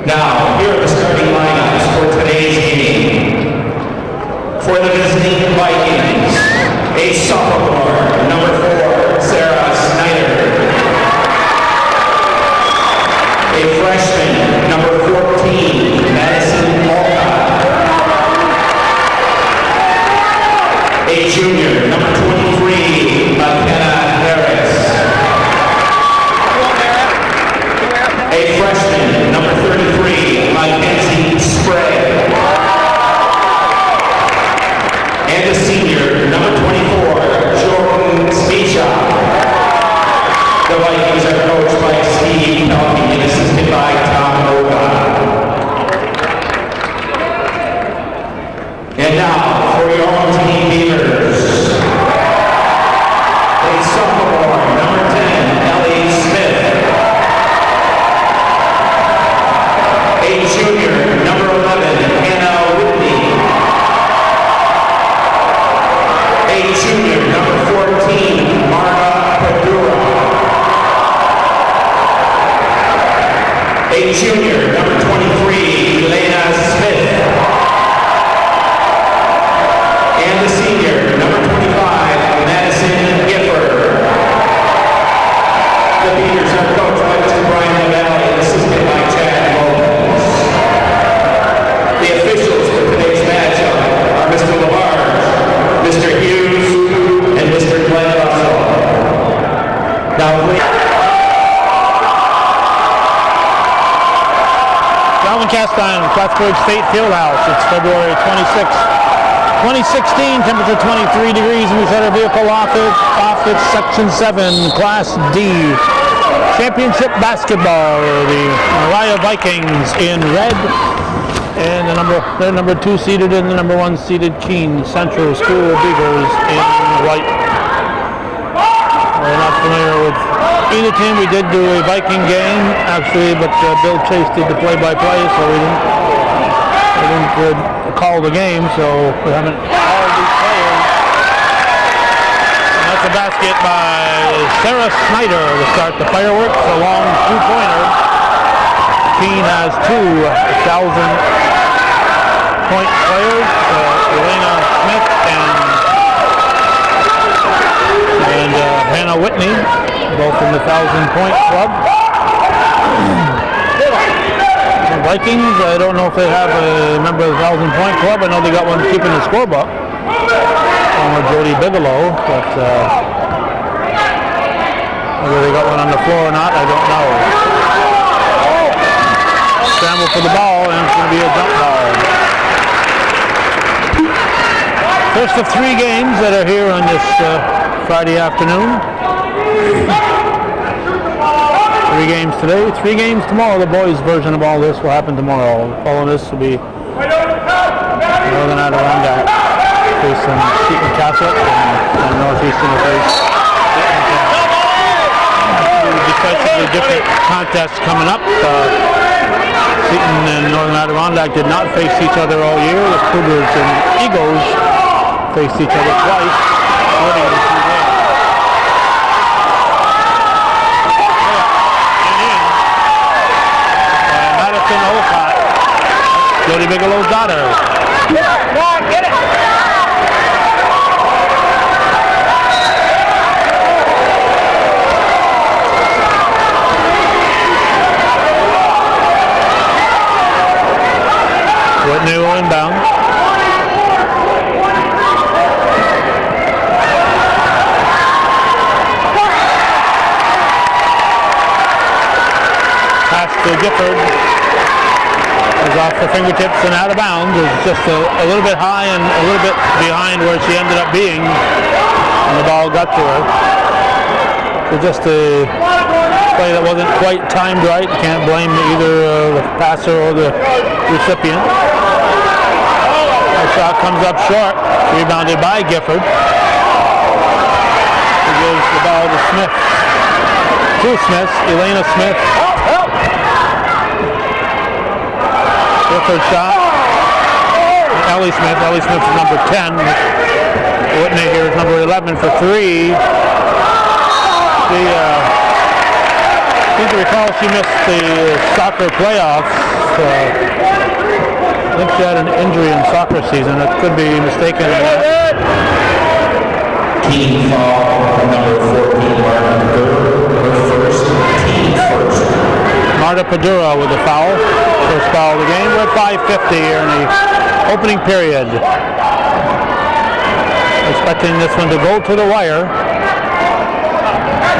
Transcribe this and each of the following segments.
Now, here are the starting lineups for today's game. For the visiting Vikings, a sophomore, number 4, Sarah Snyder. A freshman, number 14, Madison Alcott. A junior, number 23, McKenna Harris. A freshman, number 33, Mackenzie Sprague. And a senior, number 24, Jordan Speecha. The Vikings are coached by Steve Pelkey and assisted by Tom Oga. And now, for your own team leaders, a sophomore, number 10, Ellie Smith. A junior, number 11, Hannah Whitney. A junior, number 14, Mara Padura. A junior, number 23, Elena Smith. And the senior, number 25, Madison Gifford. The leaders are coached by Mr. Brian Lavalley and assisted by Chad Lopez. The officials for today's matchup are Mr. Labarge, Mr. Hughes, and Mr. Glenn Russell. Now, please. Cast iron, Plattsburgh State Field House. It's February 26, 2016, temperature 23 degrees, and we set our vehicle off at Section 7, Class D. Championship basketball, the Moriah Vikings in red, and the number 2 seeded and the number 1 seeded Keene Central School Beavers in white. We're not familiar with either team. We did do a Viking game, actually, but Bill Chase did the play-by-play, so we didn't call the game, so we haven't called these players. And that's a basket by Sarah Snyder to start the fireworks, a long two-pointer. Keene has 2 1,000-point players, Elena Smith and Hannah Whitney, both in the 1,000-point club. The Vikings, I don't know if they have a member of the 1,000-point club. I know they got one keeping the scorebook. Jody Bigelow, but whether they got one on the floor or not, I don't know. Scramble for the ball, and it's going to be a jump ball. First of 3 games that are here on this Friday afternoon. 3 games today, 3 games tomorrow. The boys' version of all this will happen tomorrow. Following this will be Northern Adirondack facing Seton Catholic, and Northeastern will face decisively different contests coming up. Seton and Northern Adirondack did not face each other all year. The Cougars and Eagles faced each other twice, winning the 2 games. Olcott, Jody Bigelow's daughter. Yeah, get it! Whitney will inbound. Pass to Gifford. Is off the fingertips and out of bounds. It's just a little bit high and a little bit behind where she ended up being when the ball got to her. So just a play that wasn't quite timed right. You can't blame either the passer or the recipient. The shot comes up short, rebounded by Gifford. He gives the ball to Smith. 2 Smiths, Elena Smith. Gifford shot. Ellie Smith. Ellie Smith is number 10. Whitney here is number 11 for 3. seem to recall she missed the soccer playoffs. I think she had an injury in soccer season. It could be mistaken in that. Keene foul on number 14, Martin Burr, her first, team first. Marta Padura with the foul. First foul of the game. We're at 5:50 here in the opening period. Expecting this one to go to the wire.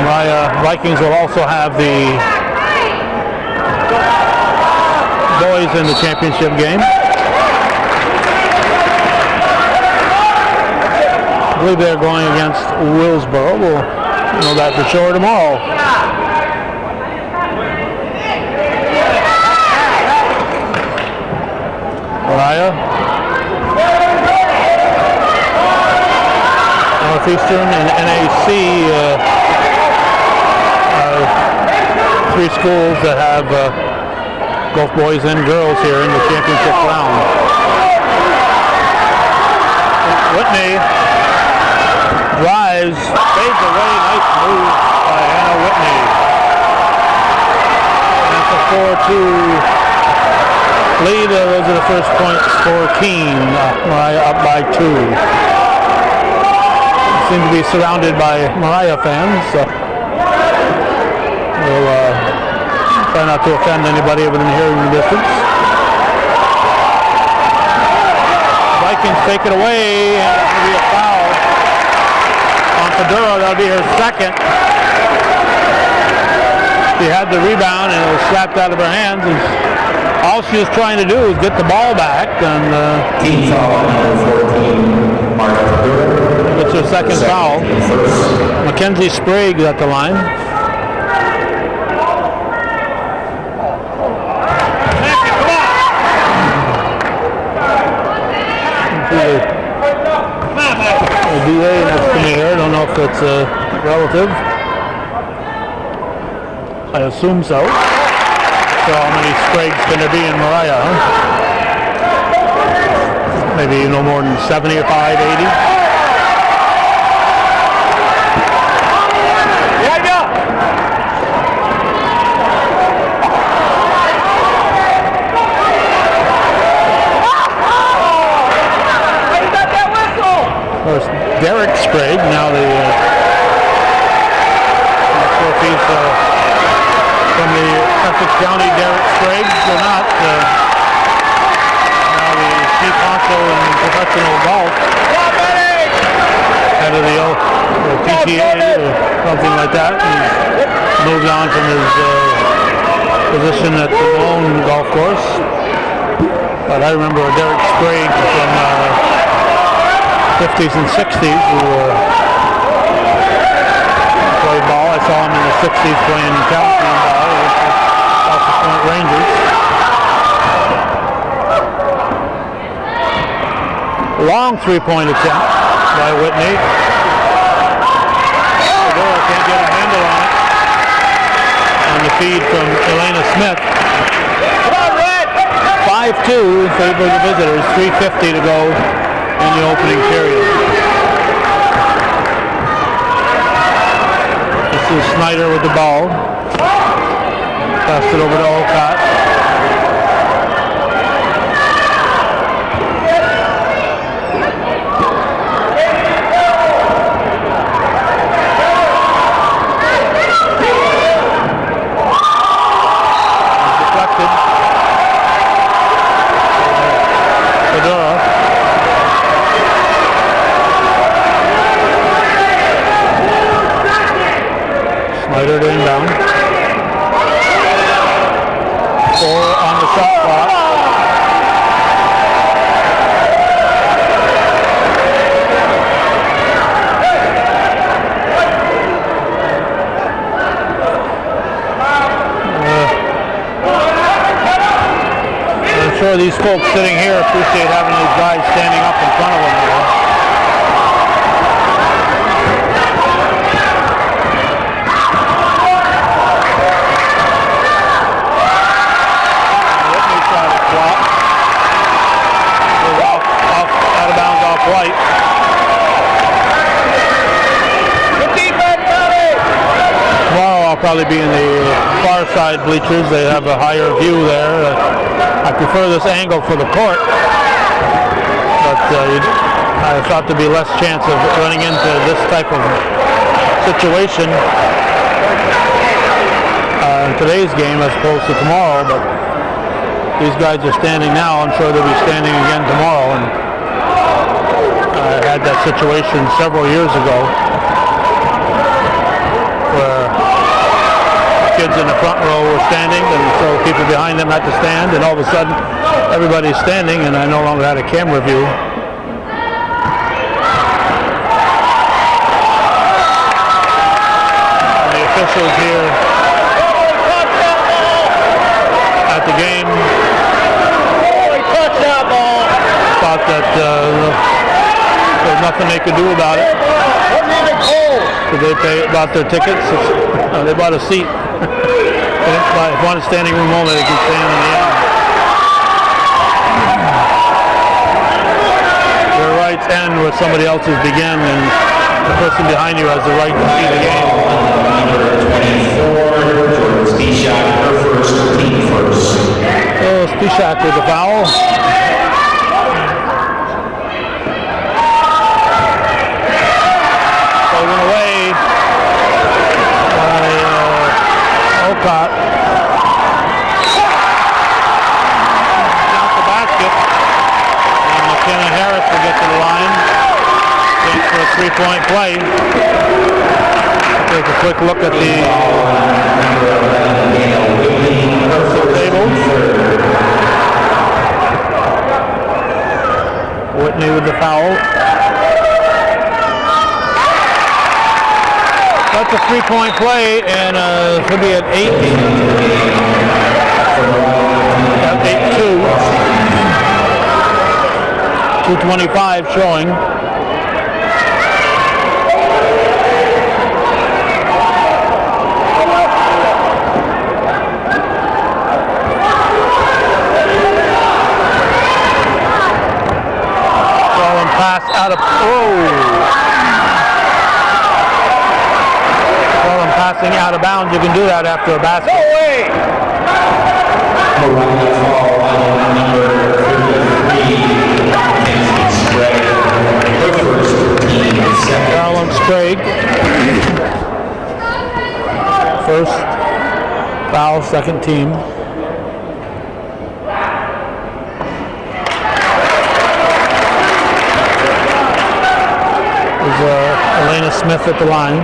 Moriah Vikings will also have the boys in the championship game. I believe they're going against Willsboro. We'll know that for sure tomorrow. Moriah. Northeastern and NAC are three schools that have both boys and girls here in the championship round. Whitney drives, fades away, nice move by Hannah Whitney. That's a 4-2 lead. Those are the first points for Keene. Moriah up by 2. Seem to be surrounded by Moriah fans. So we'll try not to offend anybody within hearing distance. Vikings take it away, and it's going to be a foul on Padura. That'll be her second. She had the rebound and it was slapped out of her hands, and all she was trying to do was get the ball back. And Team foul on number 14, Martin Padura. it's her second foul. Mackenzie Sprague at the line. A DA next to me here. I don't know if it's a relative. I assume so. So how many Spragues can there be in Moriah? Huh? Maybe no more than 75, 80. Derek Sprague, now the not sure if he's from the Essex County Derek Sprague or not. Now the chief counsel in professional golf, head of the PTA or something like that. He's moved on from his position at the Malone golf course. But I remember Derek Sprague from 50s and 60s who played ball. I saw him in the 60s playing county ball with the South Point Rangers. Long three-point attempt by Whitney. Padura can't get a handle on it. On the feed from Elena Smith. 5-2 in favor of the visitors. 3:50 to go in the opening period. This is Snyder with the ball. Passed it over to Olcott. Deflected. Padura. Snyder to inbound. 4 on the shot clock. I'm sure these folks sitting here appreciate having these guys standing up in front of them. White. Tomorrow I'll probably probably be in the far side bleachers. They have a higher view there. I prefer this angle for the court, but I thought there'd be less chance of running into this type of situation in today's game as opposed to tomorrow. But these guys are standing now. I'm sure they'll be standing again tomorrow. And I had that situation several years ago where kids in the front row were standing, and so people behind them had to stand, and all of a sudden everybody's standing, and I no longer had a camera view. And the officials here at the game thought that there's nothing they could do about it. Did they bought their tickets? They bought a seat. They didn't want a standing room only. They could stand in the end. Your rights end where somebody else's begin, and the person behind you has the right to see the game. Number 24, Spishak, her first, team first. So Spishak with the foul. Taken away by Olcott. Down the basket. And McKenna Harris will get to the line. Chance for a three-point play. Take a quick look at the table. Whitney with the foul. That's a three-point play, and should be at 8. At 8-2. 2:25 showing. Pass out of passing out of bounds. You can do that after a basket. No way! Moriah foul on number 33, her first, team second. Carolyn Sprague. First foul, second team. Elena Smith at the line.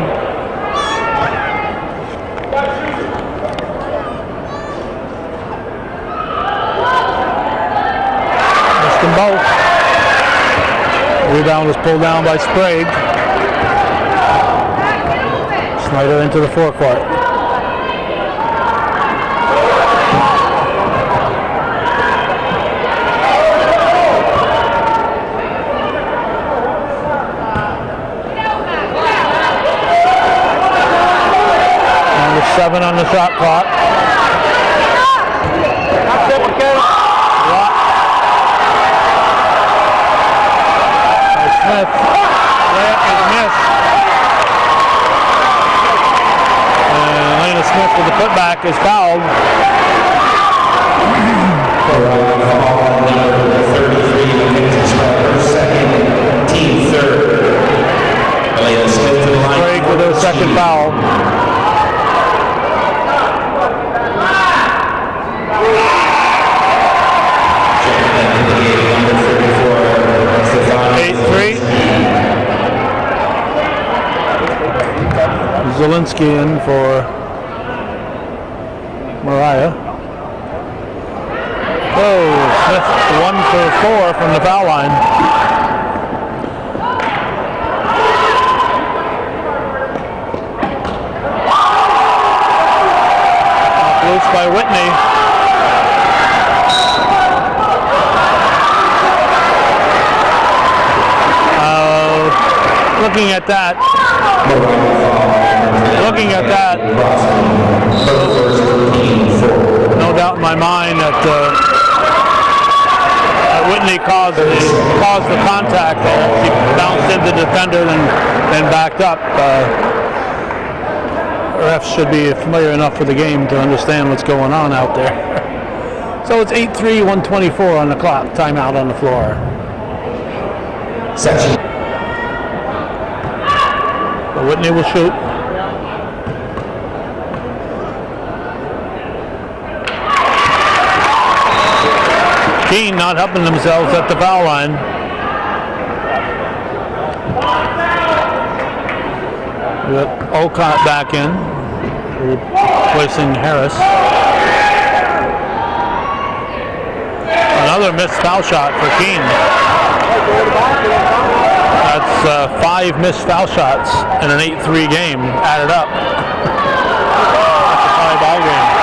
Missed them both. Rebound was pulled down by Sprague. Snyder into the forecourt. Number 7 on the shot clock. Smith. Layup is missed. And Elena Smith with the putback is fouled. Number 33, second, team third. Elena Smith to the line. Sprague with her second foul. Number 34, 8-3. Zielinski in for Moriah. Oh, Smith 1 for 4 from the foul line. Off loose by Whitney. Looking at that, no doubt in my mind that Whitney caused the contact there. She bounced into the defender and backed up. refs should be familiar enough with the game to understand what's going on out there. So it's 8-3, 124 on the clock. Timeout on the floor. Section. So Whitney will shoot. Keene not helping themselves at the foul line. We got Olcott back in, replacing Harris. Another missed foul shot for Keene. That's 5 missed foul shots in an 8-3 game added up. That's a 5-ball game.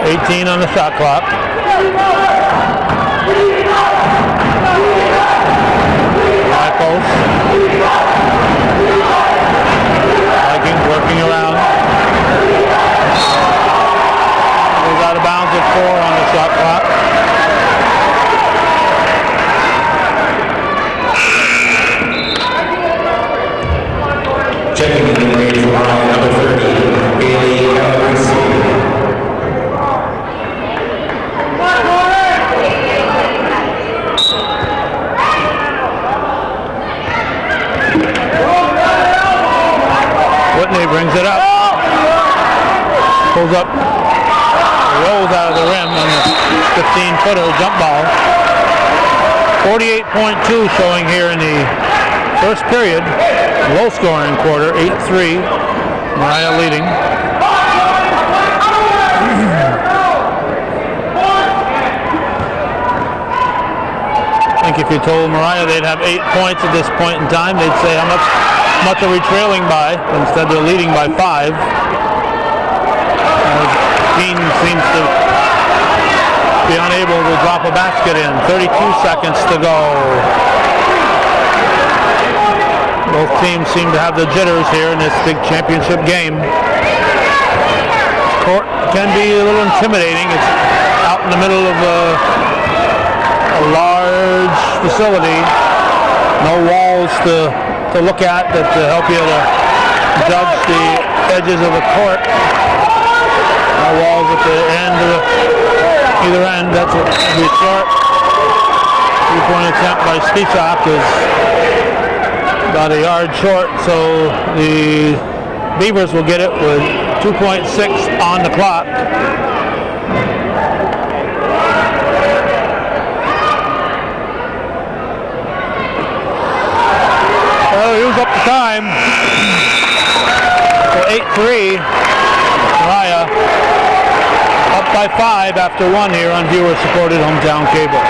18 on the shot clock. Michaels. Vikings working around. Goes out of bounds at 4 on the shot clock. Checking in the range for number 30, Bailey Calabrese. Whitney brings it up. Pulls up. Rolls out of the rim on the 15-footer jump ball. 48.2 showing here in the first period. Low scoring quarter, 8-3. Moriah leading. I think if you told Moriah they'd have 8 points at this point in time, they'd say how much are we trailing by? Instead they're leading by 5. Keene seems to be unable to drop a basket in. 32 seconds to go. Both teams seem to have the jitters here in this big championship game. Court can be a little intimidating. It's out in the middle of a large facility. No walls to look at that to help you to judge the edges of the court. No walls at the end of either end. That's what will be short. 3-point attempt by PSUC is about a yard short, so the Beavers will get it with 2.6 on the clock. Use up the time. So 8-3. Moriah up by 5 after 1 here on viewer-supported hometown cable.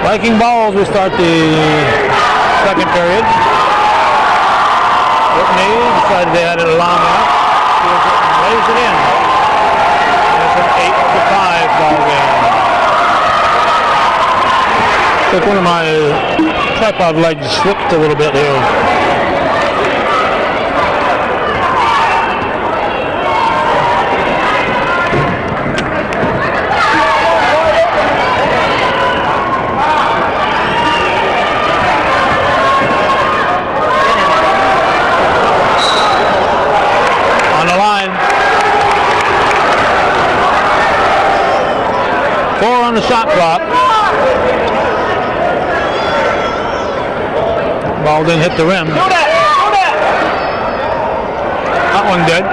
Viking balls, we start the second period. Whitney decided they had it long enough. Lays it in. It's an 8-5 ball game. I think one of my tripod legs slipped a little bit here. On the shot clock. Ball didn't hit the rim. That one did.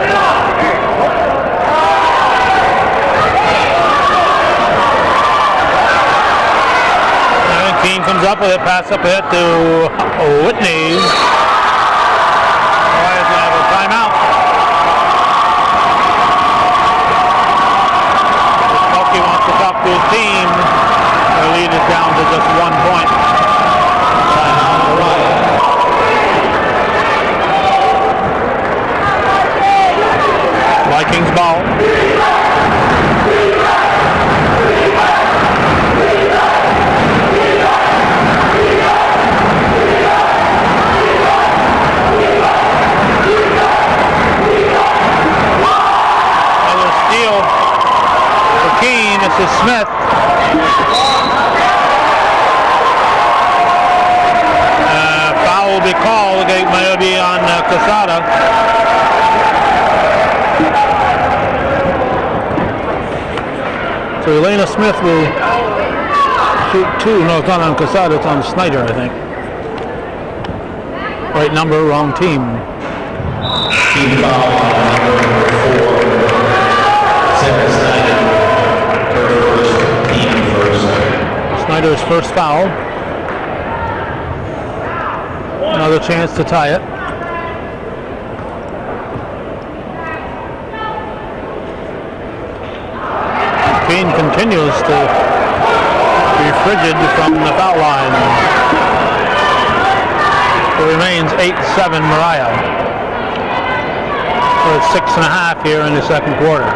And Keene comes up with it, pass up ahead to Whitney. Moriah's going to have a timeout. He wants to talk to his team. The lead is down to just 1 point. Timeout, Moriah. Vikings ball. to Smith. Foul will be called. It might be on Quesada. So Elena Smith will shoot 2. No, it's not on Quesada, it's on Snyder, I think. Right number, wrong team. Team foul on number 4. Sarah Snyder. Her first, team first. Snyder's first foul. Another chance to tie it. Keene continues to be frigid from the foul line. It remains 8-7 Moriah. So it's 6.5 here in the second quarter.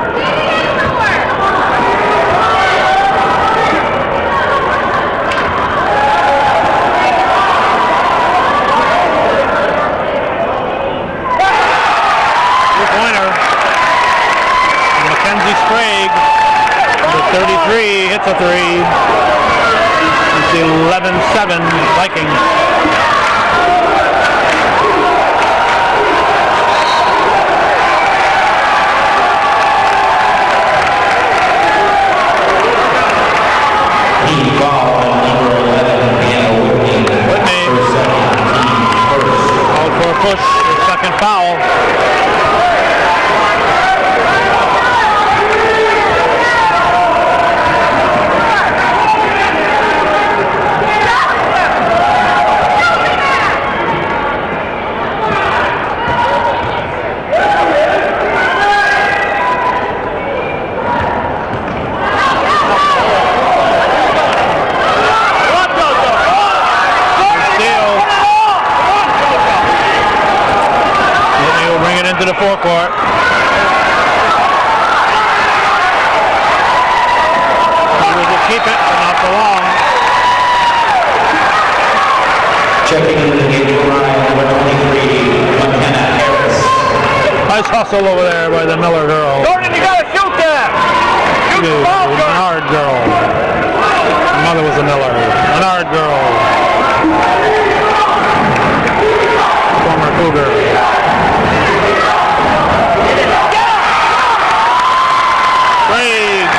Three-pointer. Mackenzie Sprague, the 33, hits a 3. It's 11-7 Vikings. Push, second foul. To the forecourt. He will keep it, but not for long. Checking into the game, Moriah, number 23, McKenna Harris. Nice hustle over there by the Miller girl. Jordan, you gotta shoot that! Shoot the ball, Jordan! Menard girl. Her mother was a Miller. Menard girl. Former Cougar. Sprague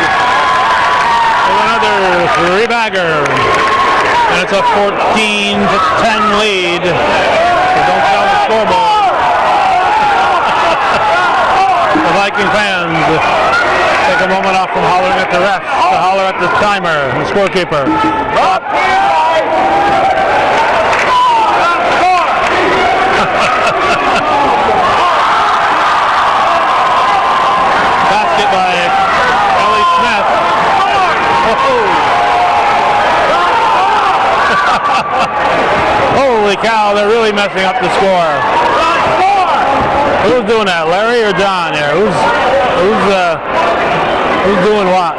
with another 3-bagger, and it's a 14-10 lead. So don't tell the scoreboard. The Viking fans take a moment off from hollering at the refs to holler at the timer, the scorekeeper. Basket by Ellie Smith. Holy cow, they're really messing up the score. Who's doing that, Larry or John here? Who's doing what?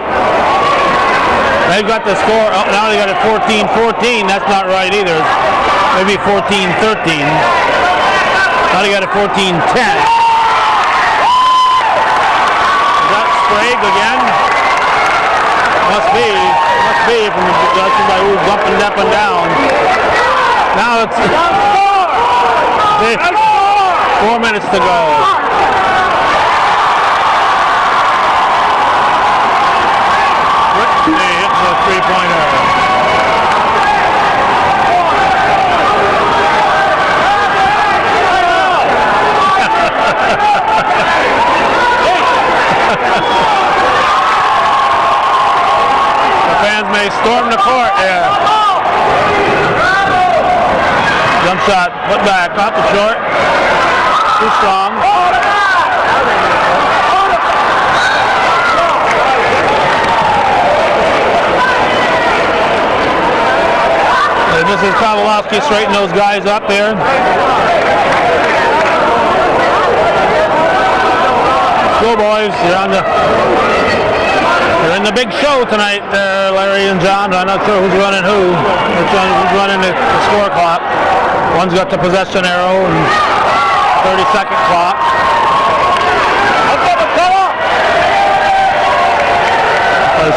They've got the score, oh, now they got it 14-14, that's not right either. Maybe 14-13. Now they got it 14-10. Sprague again. Must be from somebody who's jumping up and down. Now it's 4 minutes to go. Whitney hits a 3-pointer. The fans may storm the court here. Jump shot, put back, off the short. Too strong. Mrs. Pavlovsky straighten those guys up there. Schoolboys, they're in the big show tonight, Larry and John. I'm not sure who's running who. Who's running the score clock. One's got the possession arrow and 30-second clock.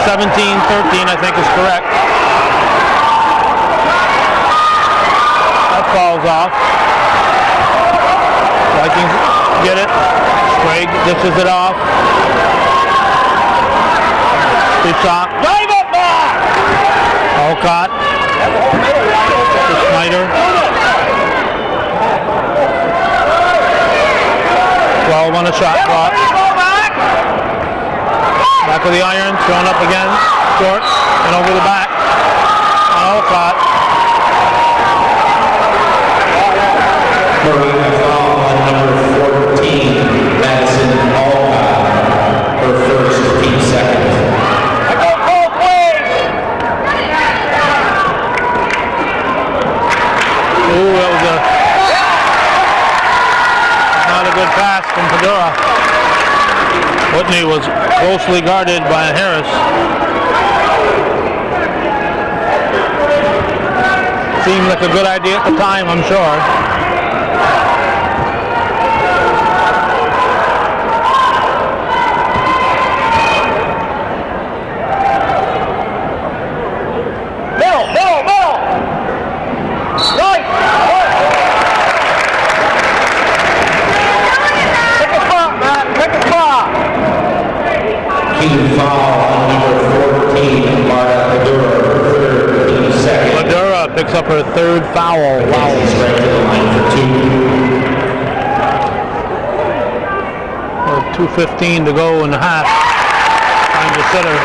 17-13, I think is correct. That falls off. Vikings get it. Sprague dishes it off. PSUC. Drive it back! Alcott. To Snyder. 12 on the shot clock. Back of the iron, thrown up again. Short. And over the back. Alcott. Moriah foul on number 14, Madison Alcott, her first, team second. I go both ways! Ooh, that was not a good pass from Fedora. Whitney was closely guarded by Harris. Seemed like a good idea at the time, I'm sure. Middle! Right! Pick a spot, Matt! Pick a spot! Keene foul on number 14, Moriah, third, team second. Fedora picks up her third foul. Wow. He's right to the line for 2. 2:15 to go in the half. Time to sit her.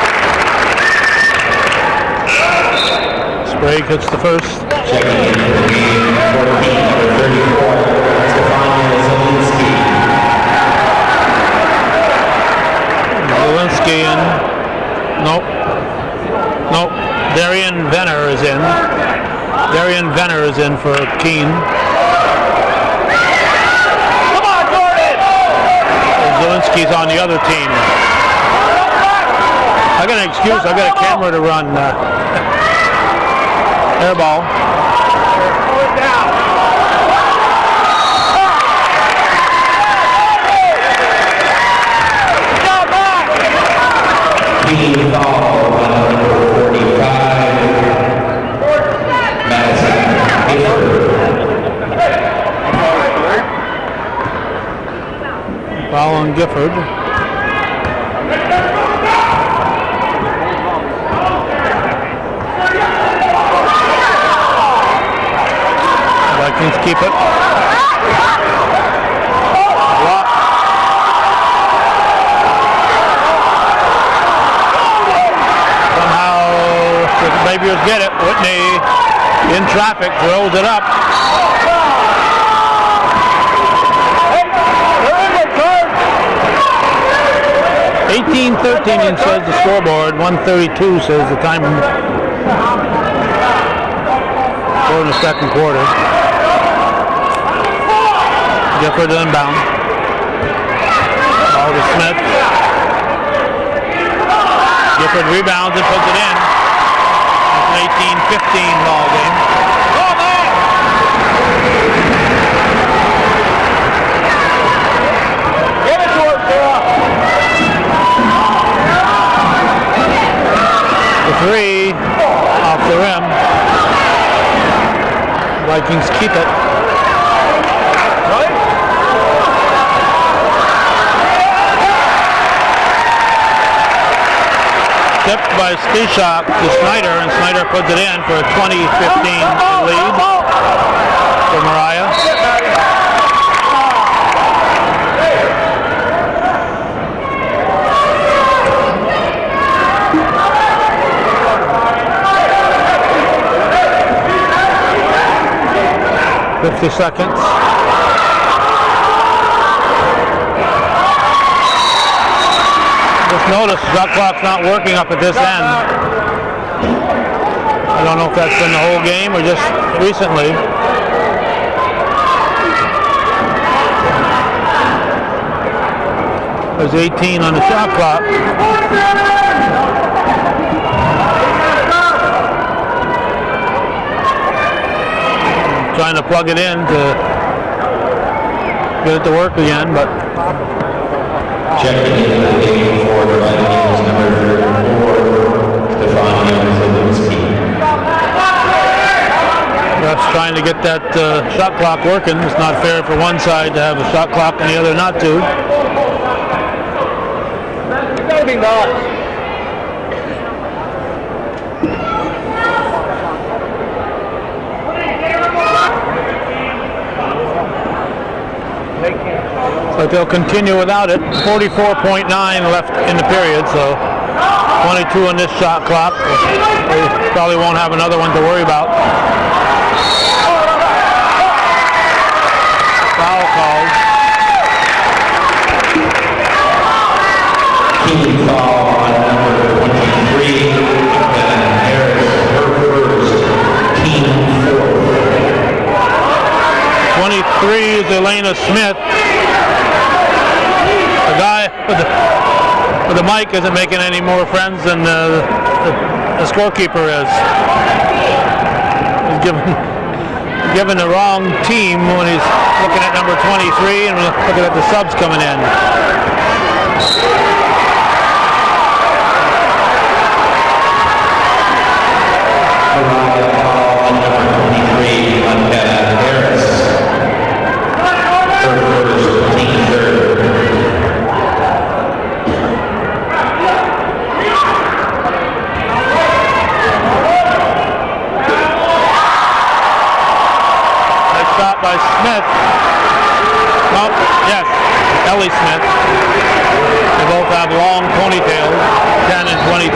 Sprague hits the first. Checking in for the game, 14, number 34, Stefania Zielinski. Zielinski in. Nope. Darian Venner is in. Darian Venner is in for Keene. Come on, Jordan! Zielinski's on the other team. I got an excuse. I got a camera to run. Air ball. Pull it down. Down back! Keene foul on number 45, Madison Gifford. Foul on Gifford. Vikings keep it. Block. Somehow the Bayviewers get it. Whitney in traffic throws it up. Hey, they're in the turn! 18-13 says the scoreboard. 1:32 says the time. In the second quarter. Gifford inbound. Ball to Smith. Gifford rebounds and puts it in. It's an 18-15 ball game. Go, man! Give it to her, girl! The three off the rim. Vikings keep it. Right? Tipped by PSUC to Snyder, and Snyder puts it in for a 20-15 lead for Moriah. $50 seconds. Just notice shot clock's not working up at this end. I don't know if that's been the whole game or just recently. There's 18 on the shot clock. Trying to plug it in to get it to work again, but Checking into the game for the Vikings, number 34, on Zelensky. Ref's trying to get that shot clock working. It's not fair for one side to have a shot clock and the other not to. Maybe not. But they'll continue without it. 44.9 left in the period, so 22 on this shot clock. They probably won't have another one to worry about. Foul called. Keene foul on number 23, and Harris, her first, Keene fourth. 23 is Elena Smith. The guy with the mic isn't making any more friends than the scorekeeper is. He's given the wrong team when he's looking at number 23 and looking at the subs coming in. Moriah foul on number 23, on Harris. Her first, Keene third. Shot by Smith. Oh, yes, Ellie Smith. They both have long ponytails, 10 and 23.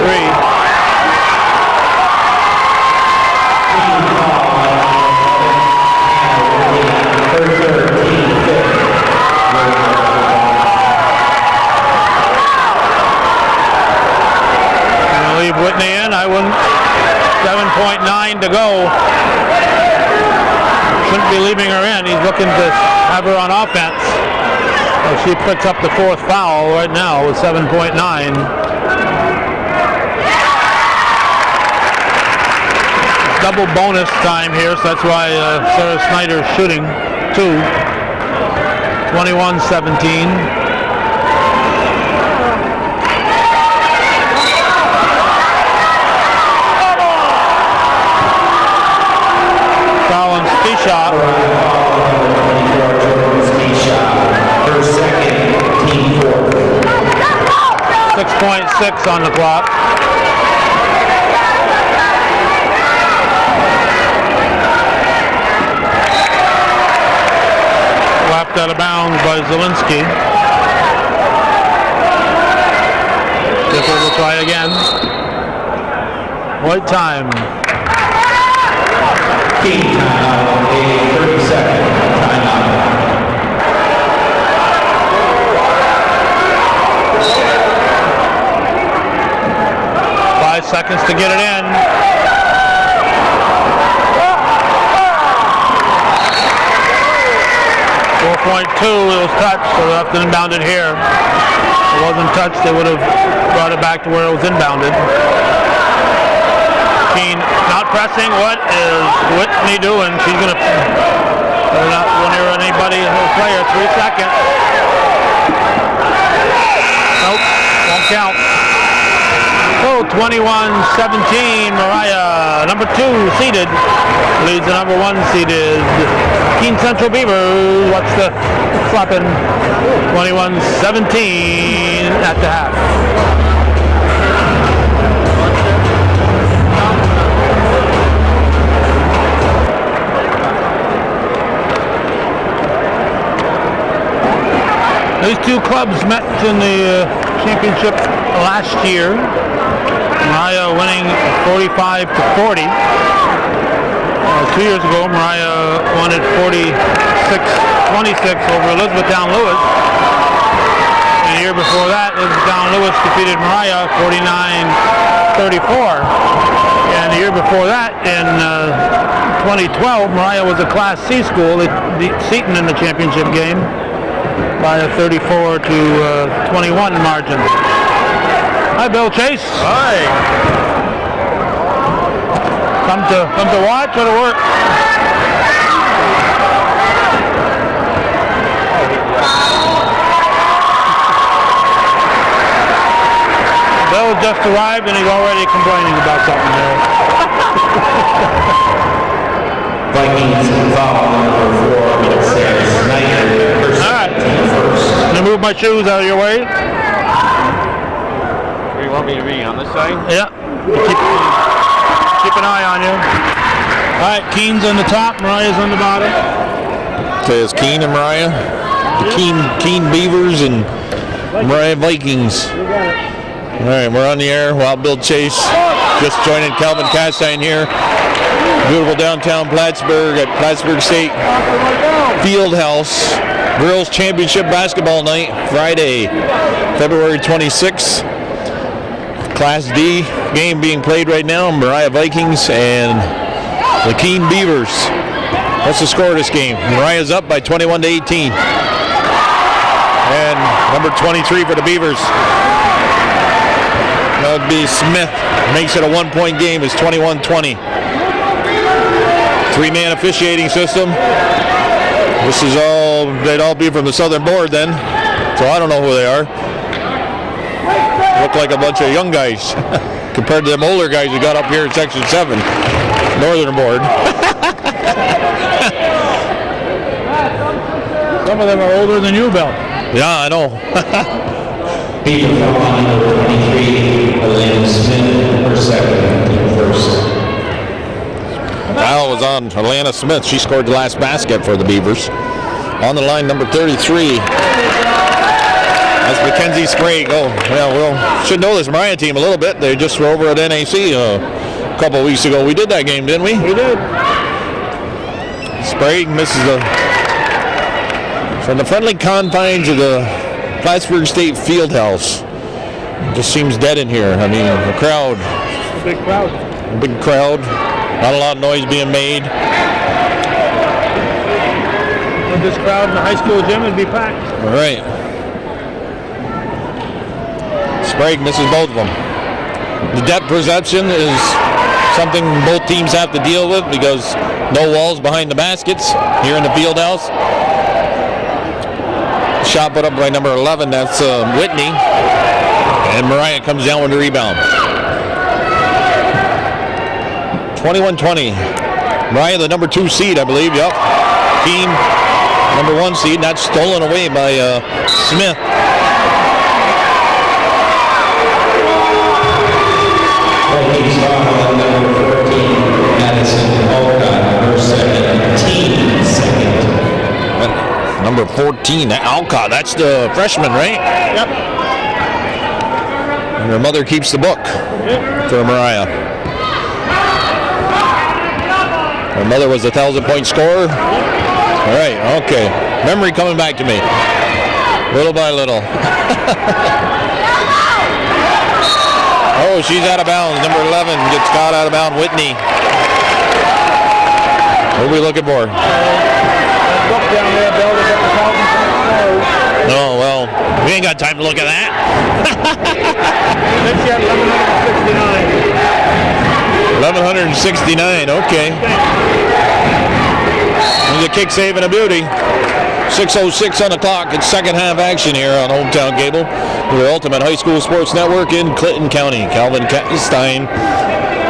Gonna leave Whitney in. I wouldn't. 7.9 to go. Shouldn't be leaving her in. He's looking to have her on offense. So she picks up the fourth foul right now with 7.9. Double bonus time here, so that's why Sarah Snyder's shooting two. 21-17. Shot. 6.6 on the clock. Left out of bounds by Zelensky. Dipper will try again. White time. Keene timeout, a 30-second timeout. 5 seconds to get it in. .2, it was touched, so they have to inbound it here. If it wasn't touched, they would have brought it back to where it was inbounded. Keene not pressing. What is Whitney doing? She's going to not near anybody, no player. 3 seconds. Nope, won't count. So 21-17, Moriah, number 2 seeded, leads the number 1 seeded Keene Central Beavers. What's the slapping? 21-17 at the half. These two clubs met in the championship last year. Moriah winning 45-40. 2 years ago, Moriah won it 46-26 over Elizabethtown Lewis. And the year before that, Elizabethtown Lewis defeated Moriah 49-34. And the year before that, in 2012, Moriah was a Class C school. They beat Seton in the championship game by a 34-21 margin. Hi, Bill Chase. Hi. Come to watch or to work? Bill just arrived and he's already complaining about something there. Vikings foul number 4, it says Snyder. All right. First. I'm going to move my shoes out of your way. Where you want me to be? On this side? Yeah. Keep an eye on you. All right, Keene's on the top, Moriah's on the bottom. Okay, it's Keene and Moriah. The Keene Beavers and Moriah Vikings. All right, we're on the air. Wild Bill Chase just joining Calvin Castine here. Beautiful downtown Plattsburgh at Plattsburgh State Field House. Girls Championship Basketball Night, Friday, February 26th. Class D game being played right now. Moriah Vikings and the Keene Beavers. What's the score of this game? Moriah's up by 21-18. And number 23 for the Beavers. That would be Smith. Makes it a 1-point game. It's 21-20. 3-man officiating system. This is all, they'd all be from the Southern Board then. So I don't know who they are. Look like a bunch of young guys compared to them older guys who got up here in Section 7. Northern Board. Some of them are older than you, Bill. Yeah, I know. Beaver foul number 23, Atlanta Smith, number 7, first. Foul was on Atlanta Smith. She scored the last basket for the Beavers. On the line, number 33. That's Mackenzie Sprague. Oh, yeah, well, should know this Moriah team a little bit. They just were over at NAC a couple of weeks ago. We did that game, didn't we? We did. Sprague misses from the friendly confines of the Plattsburgh State Field House. Just seems dead in here. I mean, the crowd. A big crowd. Big crowd. Not a lot of noise being made. With this crowd in the high school gym, it'd be packed. All right. Sprague misses both of them. The depth perception is something both teams have to deal with because no walls behind the baskets here in the field house. Shot put up by number 11, that's Whitney. And Moriah comes down with the rebound. 21-20. Moriah, the number 2 seed, I believe. Yep. Keene, number 1 seed. That's stolen away by Smith. Vikings foul number 14, Madison Alcott, number 17, second. Number 14, Alcott. That's the freshman, right? Yep. And her mother keeps the book for Moriah. Her mother was a 1,000-point scorer. All right, okay. Memory coming back to me. Little by little. Oh, she's out of bounds. Number 11 gets caught out of bounds. Whitney. What are we looking for? Look down there, Bill. They got the Falcons. Oh, well, we ain't got time to look at that. Let's get 1169. 1169, okay. There's a kick save and a beauty. 6:06 on the clock. It's second half action here on Hometown Cable, the Ultimate High School Sports Network in Clinton County. Calvin Castine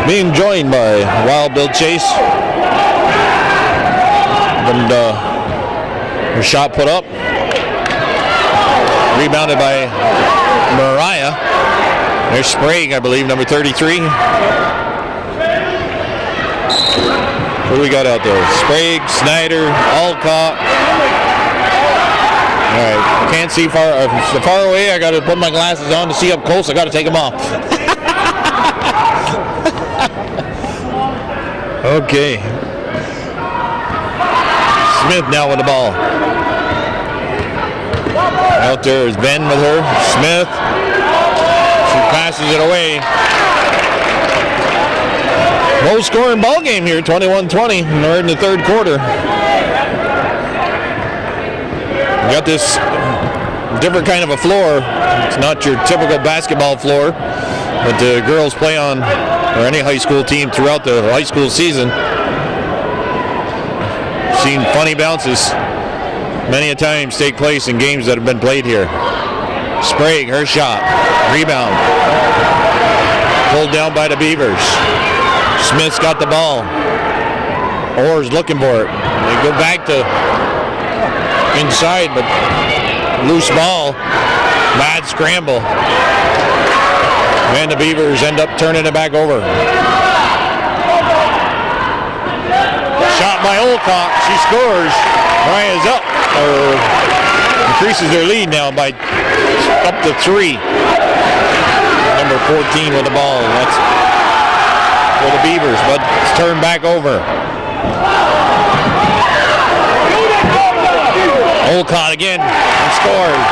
being joined by Wild Bill Chase. And her shot put up. Rebounded by Moriah. There's Sprague, I believe, number 33. What do we got out there? Sprague, Snyder, Alcott. All right, can't see far away. I got to put my glasses on to see up close. I got to take them off. Okay. Smith now with the ball. Out there is Ben with her. Smith. She passes it away. Low scoring ball game here, 21-20. We're in the third quarter. We got this different kind of a floor. It's not your typical basketball floor, but the girls play on, or any high school team throughout the high school season. Seen funny bounces many a times take place in games that have been played here. Sprague, her shot. Rebound. Pulled down by the Beavers. Smith's got the ball. Orr's looking for it. They go back to inside, but loose ball. Bad scramble. And the Beavers end up turning it back over. Shot by Olcott. She scores. Moriah's up. Increases their lead now by up to 3. Number 14 with the ball. That's for the Beavers, but it's turned back over. Olcott again and scores.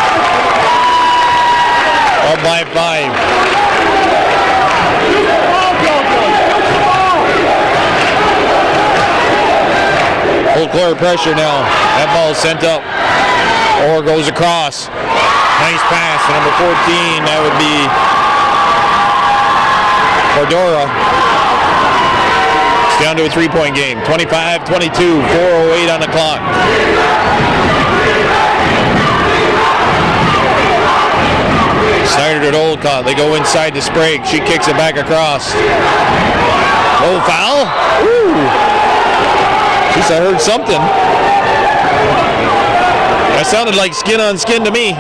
Up by 5. Full clear pressure now. That ball is sent up. Orr goes across. Nice pass to number 14. That would be Cordora. It's down to a 3-point game. 25-22. 4:08 on the clock. Snyder to Olcott. They go inside to Sprague. She kicks it back across. Oh, foul? Ooh. Jeez, I heard something. That sounded like skin on skin to me.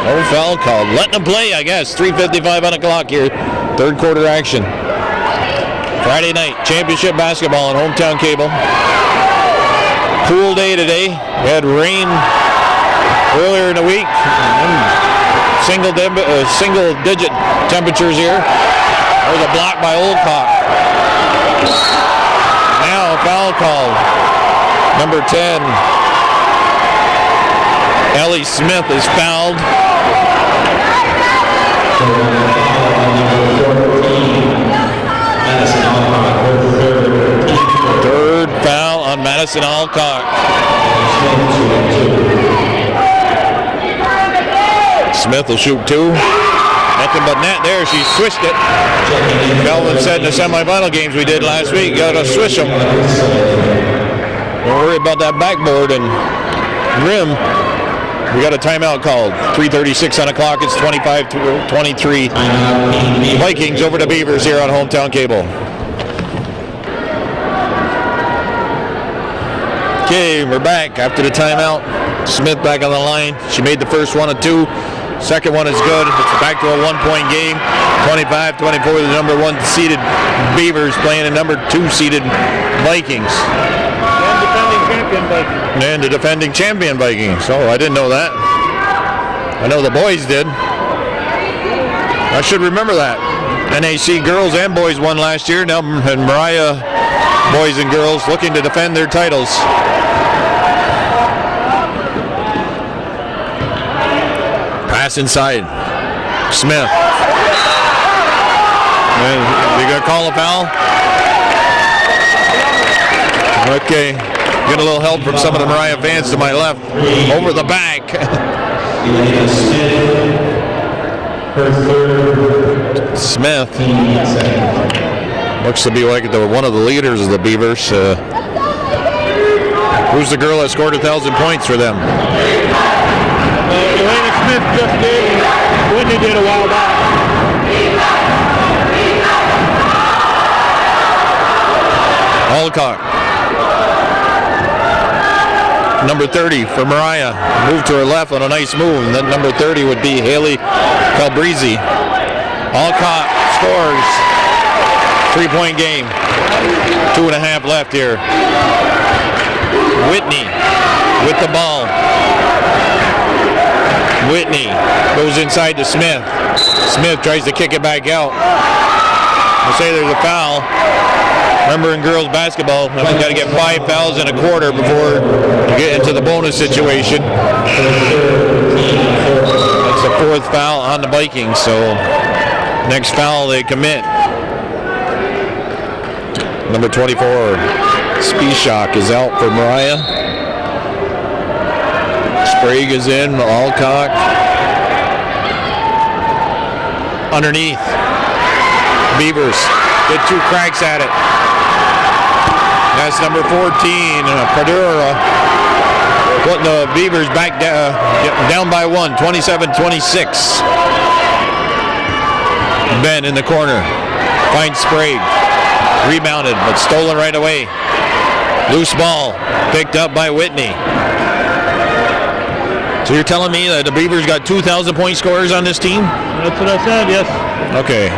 Oh, foul called. Letting them play, I guess. 3:55 on the clock here. Third quarter action. Friday night, championship basketball on Hometown Cable. Cool day today. We had rain earlier in the week. Single digit temperatures here. There's a block by Olcott. Now a foul called. Number 10. Ellie Smith is fouled. Third foul on Madison Alcock. Smith will shoot 2. Nothing but net there. She swished it. Melvin said in the semifinal games we did last week, you gotta swish them. Don't worry about that backboard and rim. We got a timeout called. 3:36 on the clock. It's 25-23. Vikings over the Beavers here on Hometown Cable. Okay, we're back after the timeout. Smith back on the line. She made the first one of 2. Second one is good. It's back to a 1-point game. 25-24, the number 1 seeded Beavers playing the number 2 seeded Vikings. And the defending champion Vikings. Oh, I didn't know that. I know the boys did. I should remember that. NAC girls and boys won last year. Now Moriah boys and girls looking to defend their titles. Pass inside. Smith. And they gonna call a foul? Okay. Get a little help from some of the Moriah fans to my left. Over the back. Smith. Looks to be like one of the leaders of the Beavers. Who's the girl that scored 1,000 points for them? Elena Smith just did. Whitney did a while back. Alcock. Number 30 for Moriah. Moved to her left on a nice move. And then number 30 would be Haley Calbrizi. Alcock scores. 3-point game. 2.5 left here. Whitney with the ball. Whitney goes inside to Smith. Smith tries to kick it back out. I'll say there's a foul. Remember in girls basketball, you got to get 5 fouls in a quarter before you get into the bonus situation. That's the 4th foul on the Vikings, so next foul they commit. Number 24, Spishak is out for Moriah. Sprague is in, Alcock. Underneath. Beavers get 2 cracks at it. That's number 14, Padura. Beavers back down by 1, 27-26. Ben in the corner. Finds Sprague. Rebounded, but stolen right away. Loose ball. Picked up by Whitney. So you're telling me that the Beavers got 2,000-point scorers on this team? That's what I said, yes. Okay.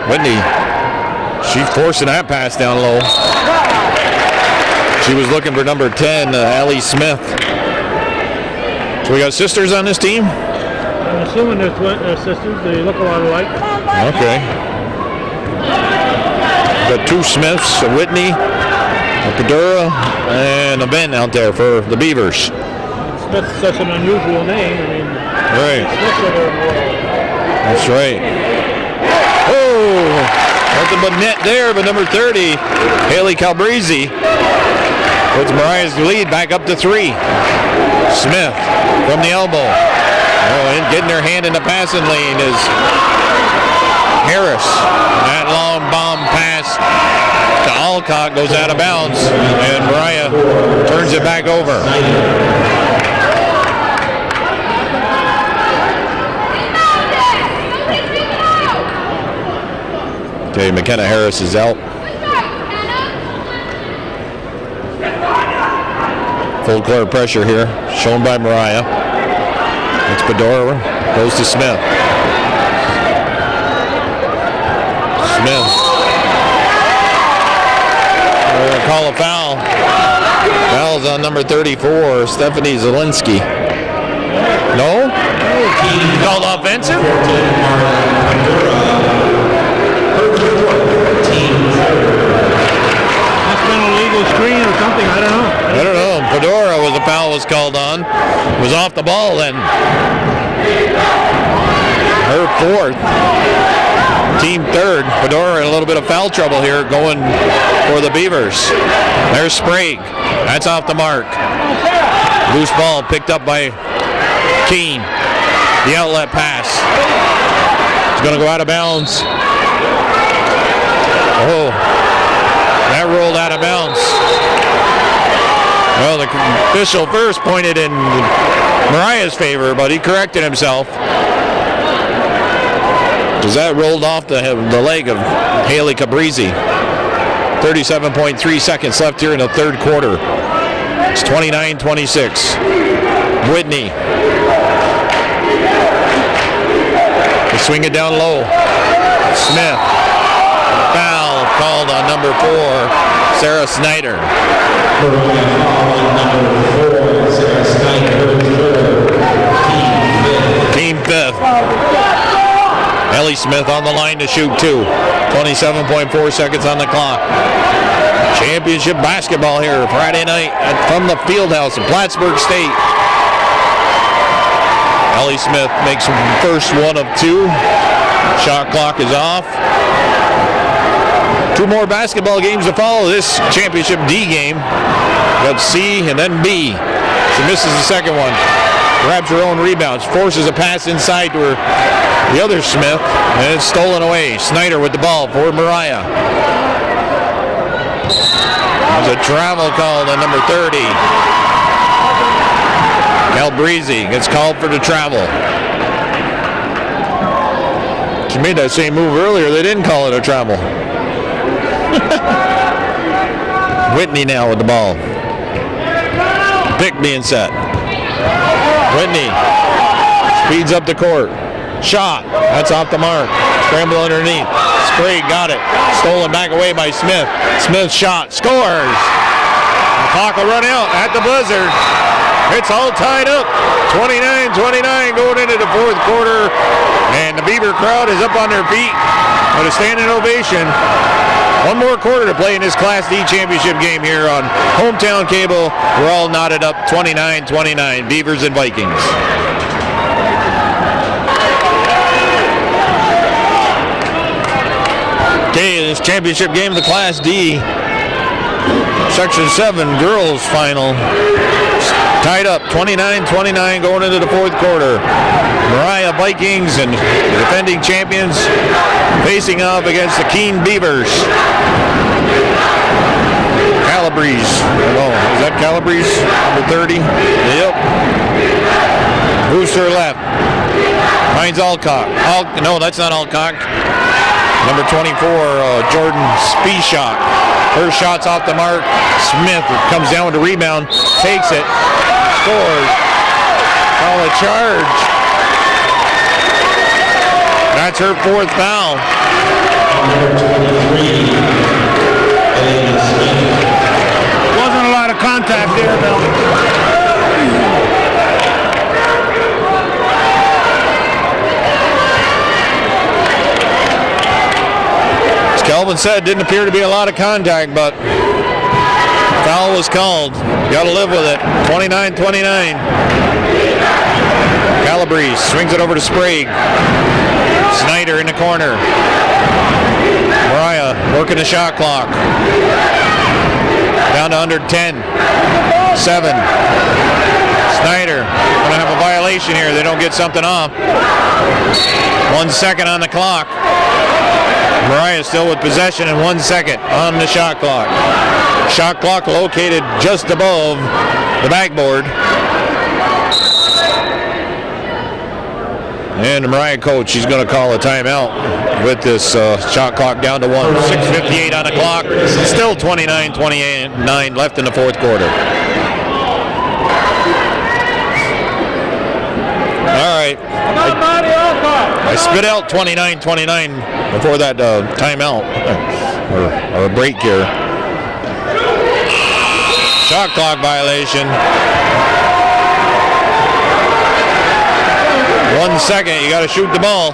Whitney. She's forcing that pass down low. She was looking for number 10, Allie Smith. So we got sisters on this team? I'm assuming they're sisters. They look a lot alike. Okay. Got two Smiths, a Whitney, a Padura, and a Ben out there for the Beavers. Smith's such an unusual name. I mean, Right. Smiths are there in the world. That's right. Oh, nothing but net there, but number 30, Haley Calabrese, puts Moriah's lead back up to 3. Smith from the elbow. Oh, and getting her hand in the passing lane is Harris. That long bomb pass to Alcott goes out of bounds, and Moriah turns it back over. Okay, McKenna Harris is out. Full court pressure here, shown by Moriah. It's Bedora, goes to Smith. Smith. We're going to call a foul. Foul's on number 34, Stephanie Zielinski. No? Called offensive? That's been a legal screen or something. I don't know. I don't know. Fedora was a foul was called on. Was off the ball then. Her 4th. Team 3rd. Fedora in a little bit of foul trouble here going for the Beavers. There's Sprague. That's off the mark. Loose ball picked up by Keene. The outlet pass. It's going to go out of bounds. Oh, that rolled out of bounds. Well, the official first pointed in Moriah's favor, but he corrected himself. Because that rolled off the leg of Haley Calabrese. 37.3 seconds left here in the 3rd quarter. It's 29-26. Whitney. They swing it down low. Smith. Foul called on number 4, Sarah Snyder. Team 5th. Ellie Smith on the line to shoot 2. 27.4 seconds on the clock. Championship basketball here Friday night from the Field House in Plattsburgh State. Ellie Smith makes first one of 2. Shot clock is off. 2 more basketball games to follow this championship D game. Got C and then B. She misses the second one. Grabs her own rebounds. Forces a pass inside to her, the other Smith. And it's stolen away. Snyder with the ball for Moriah. There's a travel call on number 30. Calabrese gets called for the travel. She made that same move earlier. They didn't call it a travel. Whitney now with the ball. Pick being set. Whitney speeds up the court. Shot. That's off the mark. Scramble underneath. Sprague got it. Stolen back away by Smith. Smith shot. Scores. The clock will run out at the buzzer. It's all tied up. 29-29 going into the 4th quarter. And the Beaver crowd is up on their feet with a standing ovation. 1 more quarter to play in this Class D championship game here on Hometown Cable. We're all knotted up 29-29, Beavers and Vikings. Okay, this championship game of the Class D, Section 7 girls final. Tied up 29-29 going into the 4th quarter. Moriah Vikings and the defending champions facing off against the Keene Beavers. Calabrese. Oh, is that Calabrese? Number 30? Yep. Moves to her left. Finds Alcock. No, that's not Alcock. Number 24, Jordan Spieshak. Her shot's off the mark. Smith comes down with the rebound, takes it, scores. Call a charge. That's her 4th foul. Wasn't a lot of contact there, Bill. Kelvin said didn't appear to be a lot of contact, but foul was called. Got to live with it. 29-29. Calabrese swings it over to Sprague. Snyder in the corner. Moriah working the shot clock. Down to under 10. 7. Snyder gonna have a violation here. They don't get something off. 1 second on the clock. Moriah still with possession and 1 second on the shot clock. Shot clock located just above the backboard. And the Moriah coach, he's going to call a timeout with this shot clock down to 1. 6:58 on the clock. Still 29-29 left in the 4th quarter. All right. I spit out 29-29 before that timeout or a break here. Shot clock violation. 1 second, you got to shoot the ball.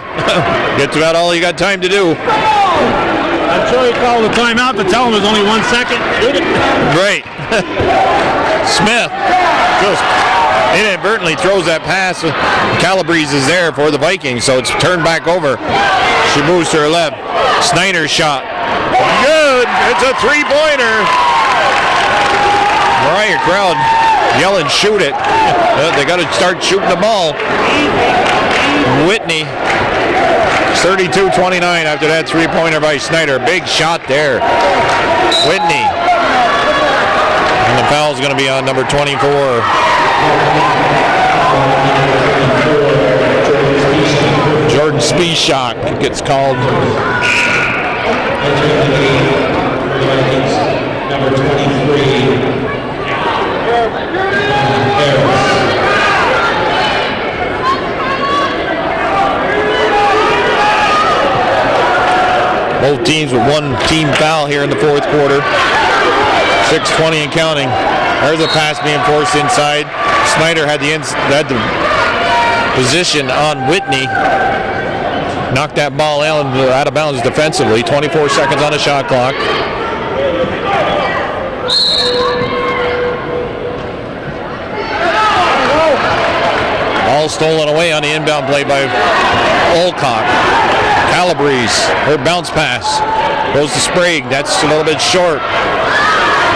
That's about all you got time to do. I'm sure you called the timeout to tell him there's only 1 second. Shoot it. Right. Smith just inadvertently throws that pass. Calabrese is there for the Vikings, so it's turned back over. She moves to her left. Snyder's shot. Good. It's a 3-pointer. Moriah crowd yelling, shoot it. They got to start shooting the ball. Whitney, 32-29 after that 3-pointer by Snyder. Big shot there. Whitney. And the foul's going to be on number 24. Jordan Spieshak gets called. Number 23. Both teams with 1 team foul here in the 4th quarter. 6:20 and counting. There's a pass being forced inside. Snyder had the position on Whitney. Knocked that ball out of bounds defensively. 24 seconds on the shot clock. Ball stolen away on the inbound play by Olcock. Calabrese, her bounce pass goes to Sprague. That's a little bit short.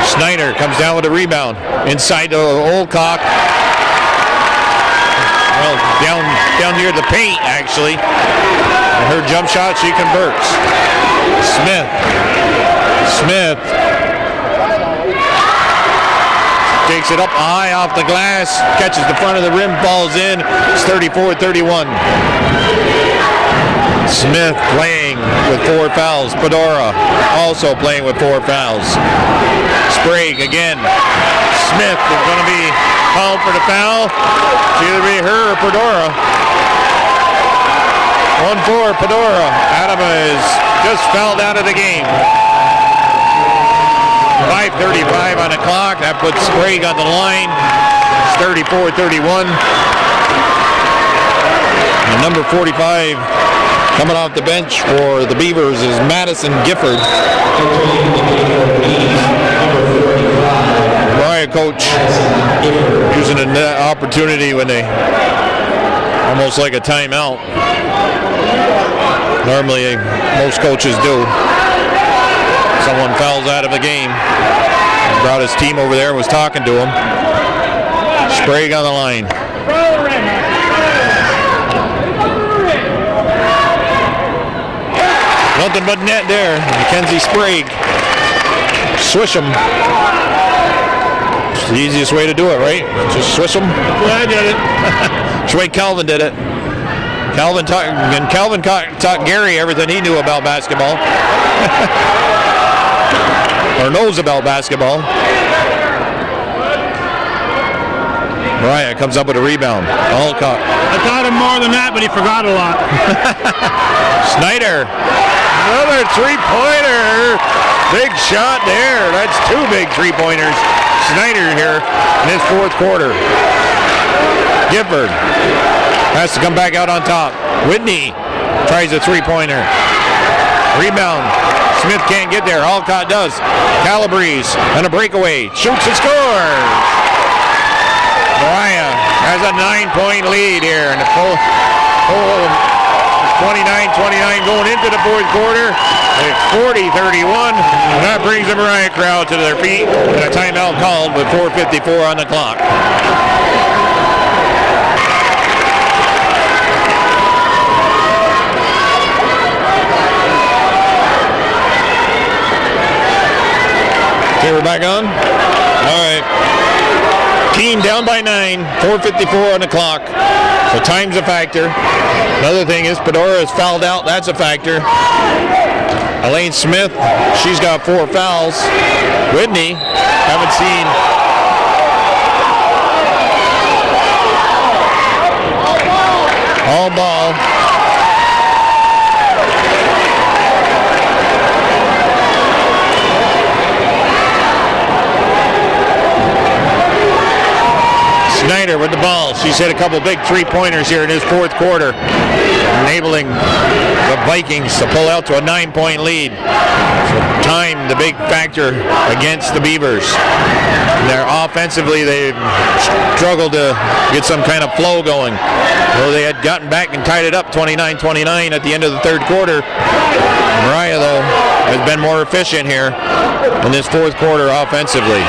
Snyder comes down with a rebound inside to Olcock. Well, down near the paint actually. And her jump shot, she converts. Smith takes it up high off the glass, catches the front of the rim, falls in. It's 34-31. Smith playing with 4 fouls. Fedora also playing with 4 fouls. Sprague again. Smith is going to be called for the foul. It's either be her or Fedora. 1-4 Fedora. Adama is just fouled out of the game. 5:35 on the clock. That puts Sprague on the line. It's 34-31. And number 45 coming off the bench for the Beavers is Madison Gifford. Moriah coach using an opportunity when they almost like a timeout. Normally most coaches do. Someone fouls out of the game. Brought his team over there and was talking to him. Sprague on the line. Nothing but net there. Mackenzie Sprague. Swish him. the easiest way to do it, right? Just swish them. I did it. That's the way Calvin did it. Calvin taught Gary everything he knew about basketball. Or knows about basketball. Moriah comes up with a rebound. Alcott. I taught him more than that, but he forgot a lot. Snyder. Another three-pointer. Big shot there. That's 2 big three-pointers. Snyder here in his 4th quarter. Gifford has to come back out on top. Whitney tries a three-pointer. Rebound. Smith can't get there. Alcott does. Calabrese and a breakaway. Shoots and scores. Moriah has a 9-point lead here in the full 29-29 going into the 4th quarter. It's 40-31, and that brings the Moriah crowd to their feet. And a timeout called with 4:54 on the clock. Okay, we're back on? All right. Keene down by 9, 4:54 on the clock. So time's a factor. Another thing is Pedora is fouled out. That's a factor. Elaine Smith, she's got 4 fouls. Whitney, haven't seen. All ball. Snyder with the ball. She's hit a couple big three-pointers here in his 4th quarter, enabling the Vikings to pull out to a 9-point lead. So time, the big factor against the Beavers. They're offensively, they've struggled to get some kind of flow going. Though they had gotten back and tied it up 29-29 at the end of the 3rd quarter. Moriah, though, has been more efficient here in this 4th quarter offensively.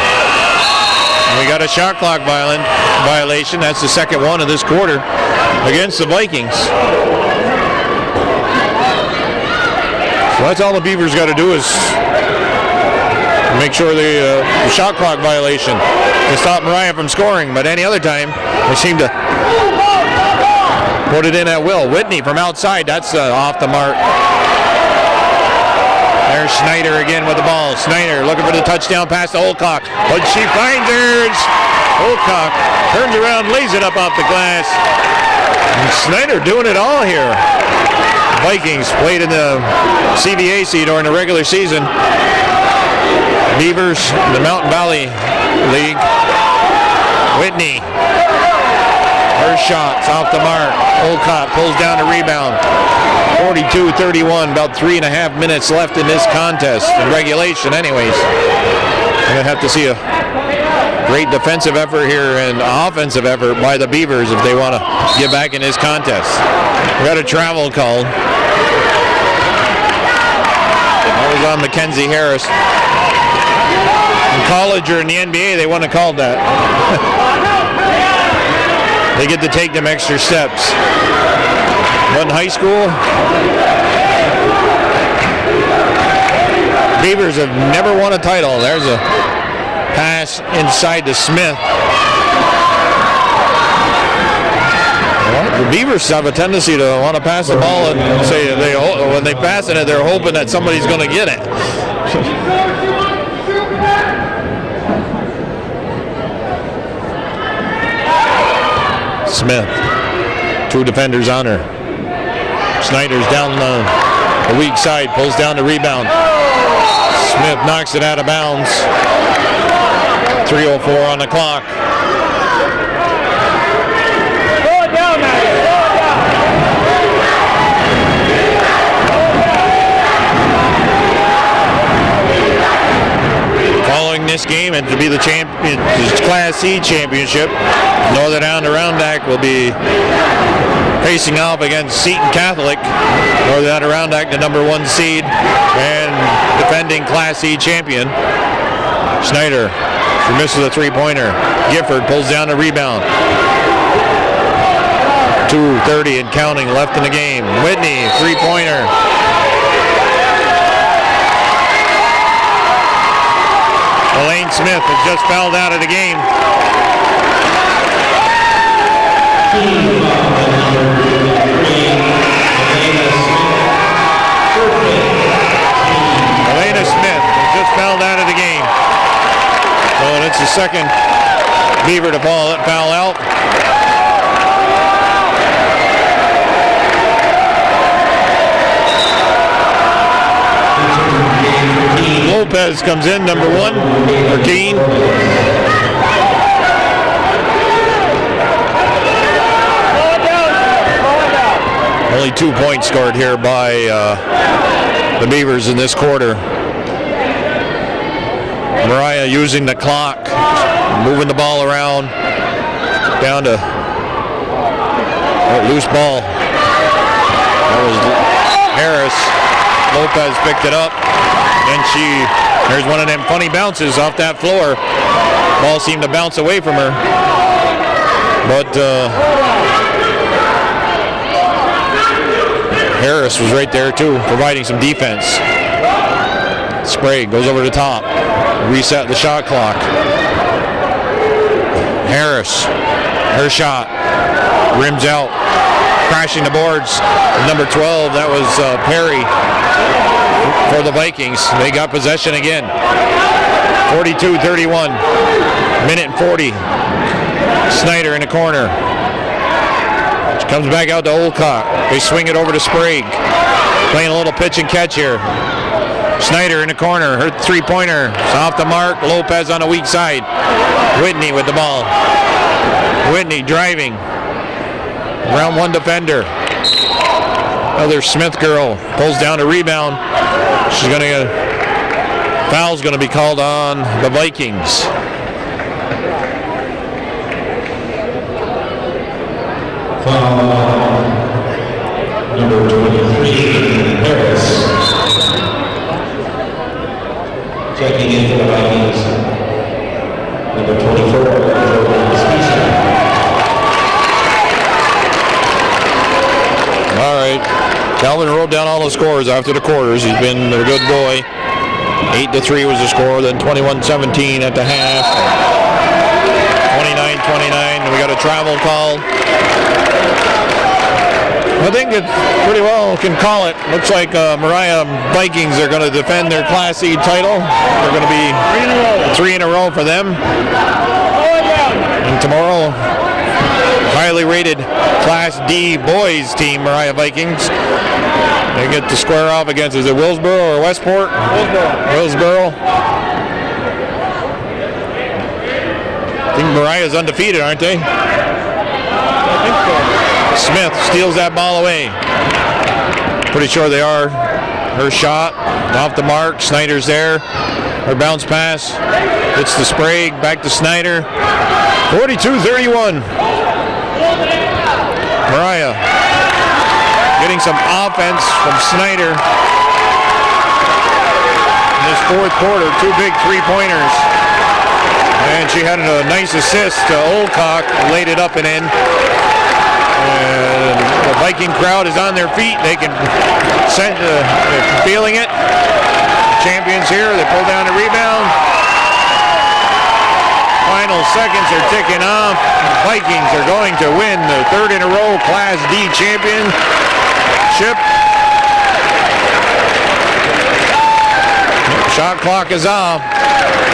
We got a shot clock violation. That's the 2nd one of this quarter against the Vikings. So that's all the Beavers got to do is make sure the shot clock violation to stop Moriah from scoring. But any other time, they seem to put it in at will. Whitney from outside, that's off the mark. There's Snyder again with the ball. Snyder looking for the touchdown pass to Olcock. But she finds her. Olcock turns around, lays it up off the glass. And Snyder doing it all here. Vikings played in the CVAC during the regular season. Beavers, the Mountain Valley League. Whitney. Her shot's off the mark. Olcott pulls down the rebound. 42-31, about 3.5 minutes left in this contest, in regulation anyways. We're going to have to see a great defensive effort here and offensive effort by the Beavers if they want to get back in this contest. We got a travel call. That was on Mackenzie Harris. In college or in the NBA, they wouldn't have called that. They get to take them extra steps. But in high school, Beavers have never won a title. There's a pass inside to Smith. Well, the Beavers have a tendency to want to pass the ball and say when they pass it, they're hoping that somebody's going to get it. Smith, 2 defenders on her. Snyder's down the weak side, pulls down the rebound. Smith knocks it out of bounds. 3:04 on the clock. Throw it down, man. Following this game, and to be the Class C championship, Northern Adirondack will be facing off against Seton Catholic. Northern Adirondack, the number 1 seed and defending Class C champion. Snyder, she misses a three-pointer. Gifford pulls down the rebound. 2:30 and counting left in the game. Whitney, three-pointer. Elaine Smith has just fouled out of the game. Elena Smith has just fouled out of the game. So that's the second Beaver to foul out. Lopez comes in, number 1 for Keene. Only 2 points scored here by the Beavers in this quarter. Moriah using the clock, moving the ball around, down to loose ball. That was Harris. Lopez picked it up, and there's one of them funny bounces off that floor. Ball seemed to bounce away from her, but Harris was right there too, providing some defense. Sprague goes over the top, reset the shot clock. Harris, her shot, rims out, crashing the boards. Number 12, that was Perry for the Vikings. They got possession again. 42-31, minute and 40. Snyder in the corner. She comes back out to Olcott. They swing it over to Sprague. Playing a little pitch and catch here. Snyder in the corner. Her three-pointer is off the mark. Lopez on the weak side. Whitney with the ball. Whitney driving. Around one defender. Another Smith girl pulls down a rebound. She's going to get foul's going to be called on the Vikings. Foul number 23, Harris. Checking in for the Vikings. Number 24, All right. Calvin wrote down all the scores after the quarters. He's been a good boy. 8-3 was the score, then 21-17 at the half. 29-29. We got a travel call. I think it pretty well can call it. Looks like Moriah Vikings are going to defend their Class E title. They're going to be 3 in a row for them. And tomorrow, highly rated Class D boys team, Moriah Vikings. They get to square off against, is it Willsboro or Westport? Willsboro. I think Moriah's undefeated, aren't they? I think so. Smith steals that ball away. Pretty sure they are. Her shot off the mark. Snyder's there. Her bounce pass. Hits the Sprague. Back to Snyder. 42-31. Moriah getting some offense from Snyder. In this fourth quarter, 2 big three-pointers. And she had a nice assist to Olcock. Laid it up and in. And the Viking crowd is on their feet. They can send, they're feeling it. Champions here. They pull down the rebound. Final seconds are ticking off. Vikings are going to win the 3rd in a row Class D championship. Shot clock is off.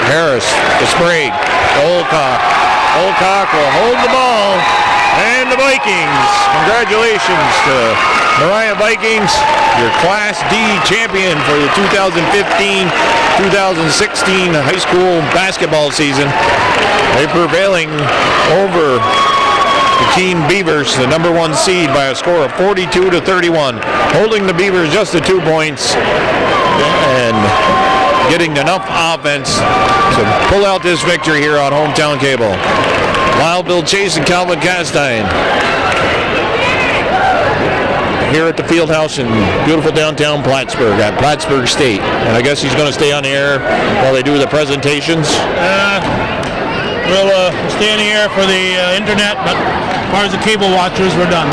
Harris to Sprague to Olcock. Olcock will hold the ball. And the Vikings, congratulations to Moriah Vikings, your Class D champion for the 2015-2016 high school basketball season. They're prevailing over the Keene Beavers, the number 1 seed, by a score of 42-31, holding the Beavers just to 2 points and getting enough offense to pull out this victory here on Hometown Cable. Wild Bill Chase and Calvin Castine here at the Field House in beautiful downtown Plattsburgh at Plattsburgh State. And I guess he's going to stay on the air while they do the presentations. We'll stay in the air for the internet, but as far as the cable watchers, we're done.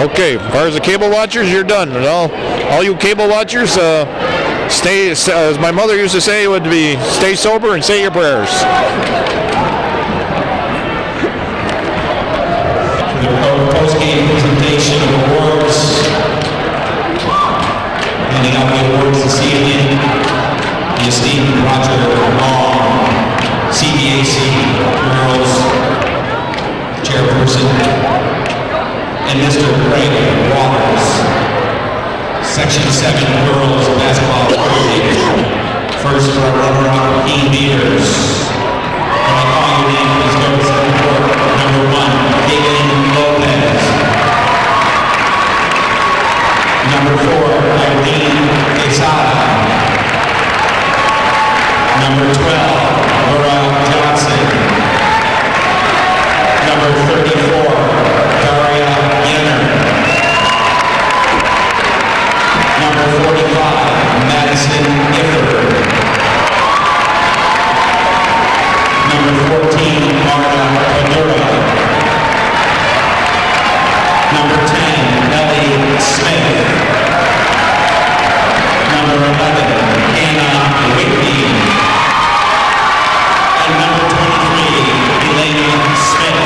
Okay, as far as the cable watchers, you're done. And all you cable watchers, Stay, as my mother used to say, it would be stay sober and say your prayers. The post-game presentation of awards. Handing out the awards this evening. The esteemed Roger Long, CBAC Girls Chairperson, and Mr. Craig Waters, Section 7 Girls Basketball Coordinator. First for our runner-up, Keene Beavers. When I call your name, please go to the court. Number 1, Caitlin Lopez. Number 4, Irene Quesada. Number 12, Laura Johnson. Number 34, Daria Yenner. Number 45, Madison Gifford. Number 14, Marta Padura. Number 10, Ellie Smith. Number 11, Anna Whitney. And number 23, Elaine Smith.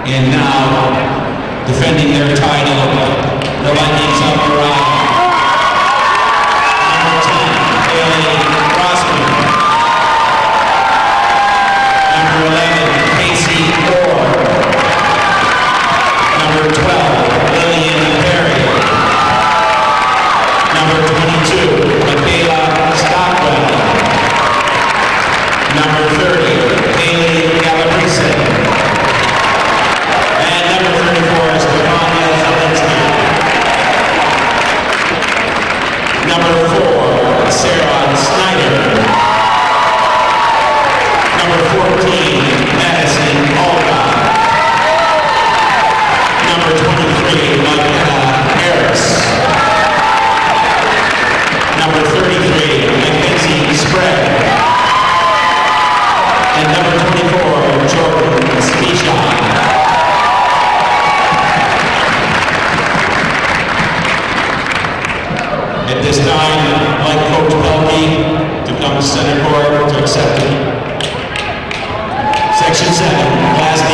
And now, defending their title, the Vikings of Moriah. Number 10, Haley Rossman. Number 11, Casey Orr. Number 12, Lillian Perry. Number 22, Michaela Stockwell. Number 30, Haley Galabrese. And number 34 is Stefania Zelinsky. Number 4, Sarah Snyder. Number 14, Madison Olga. Number 23, Michaela Harris. Number 33, Mackenzie Sprague. And number 24, Jordan Spieshon. At this time, I'd like Coach Pelkey to come to center court to accept it. Section 7, Class D,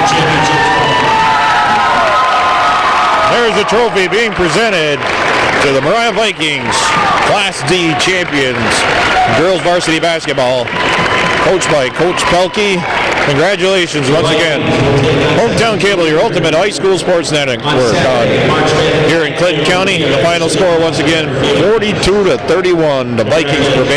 Championship Trophy. There's a trophy being presented to the Moriah Vikings, Class D champions, girls varsity basketball, coached by Coach Pelkey. Congratulations once again. Hometown Cable, your ultimate high school sports network here in Clinton County. The final score once again, 42-31. The Vikings prevail.